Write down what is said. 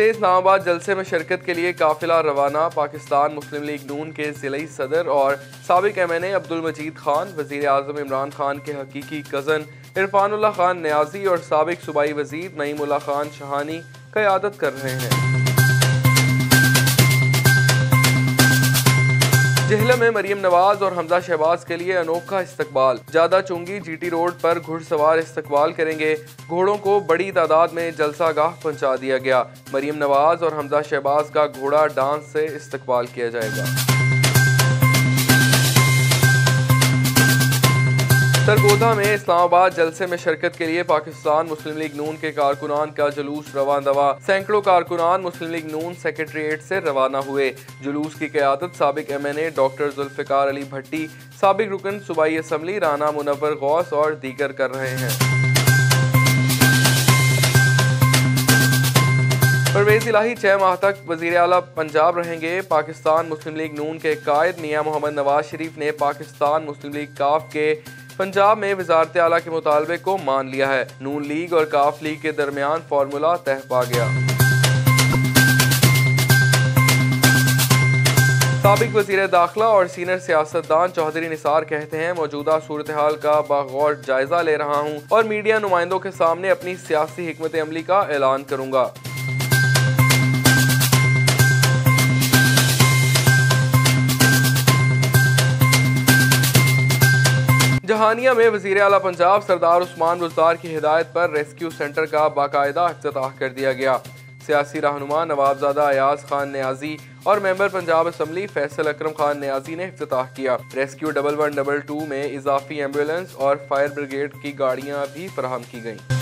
इस्लामाबाद जलसे में शिरकत के लिए काफिला रवाना। पाकिस्तान मुस्लिम लीग नून के ज़िली सदर और साबिक MNA अब्दुल मजीद खान, वज़ीर आज़म इमरान खान के हकीकी कज़न इरफानुल्लाह खान न्याजी और साबिक सूबाई वज़ीर नईमुल्लाह खान शहानी क़यादत कर रहे हैं। जहलम में मरियम नवाज और हमजा शहबाज के लिए अनोखा इस्तकबाल। ज्यादा चुंगी GT रोड पर घुड़सवार इस्तकबाल करेंगे। घोड़ों को बड़ी तादाद में जलसा गाह पहुंचा दिया गया। मरियम नवाज और हमजा शहबाज का घोड़ा डांस से इस्तकबाल किया जाएगा। सरगोधा में इस्लामाबाद जलसे में शिरकत के लिए पाकिस्तान मुस्लिम लीग नून के कारकुनान का जुलूस रवान दवा। सैकड़ों कारकुनान मुस्लिम लीग नून सेक्रेटरीट से रवाना हुए। जुलूस की क़यादत साबिक MNA डॉक्टर जुल्फ़िकार अली भट्टी, साबिक रुकन सूबाई असम्बली राना मुनव्वर गौस और दीगर कर रहे हैं। परवेज़ इलाही 6 माह तक वज़ीर आला पंजाब रहेंगे। पाकिस्तान मुस्लिम लीग नून के कायद मियां मोहम्मद नवाज शरीफ ने पाकिस्तान मुस्लिम लीग काफ के पंजाब में वज़ारत आला के मुतालबे को मान लिया है। नून लीग और काफ लीग के दरमियान फार्मूला तय पा गया। साबिक वज़ीर दाखिला और सीनियर सियासतदान चौधरी निसार कहते हैं, मौजूदा सूरत हाल का बागौर जायजा ले रहा हूँ और मीडिया नुमाइंदों के सामने अपनी सियासी हिकमत अमली का ऐलान करूँगा। जहानिया में वज़ीर आला पंजाब सरदार उस्मान बुज़दार की हिदायत पर रेस्क्यू सेंटर का बाकायदा इफ्तिताह कर दिया गया। सियासी रहनुमा नवाबजादा अयाज खान न्याजी और मेंबर पंजाब असम्बली फैसल अकरम खान न्याजी ने इफ्तिताह किया। रेस्क्यू 1122 में इजाफी एम्बुलेंस और फायर ब्रिगेड की गाड़ियां भी फराहम की गईं।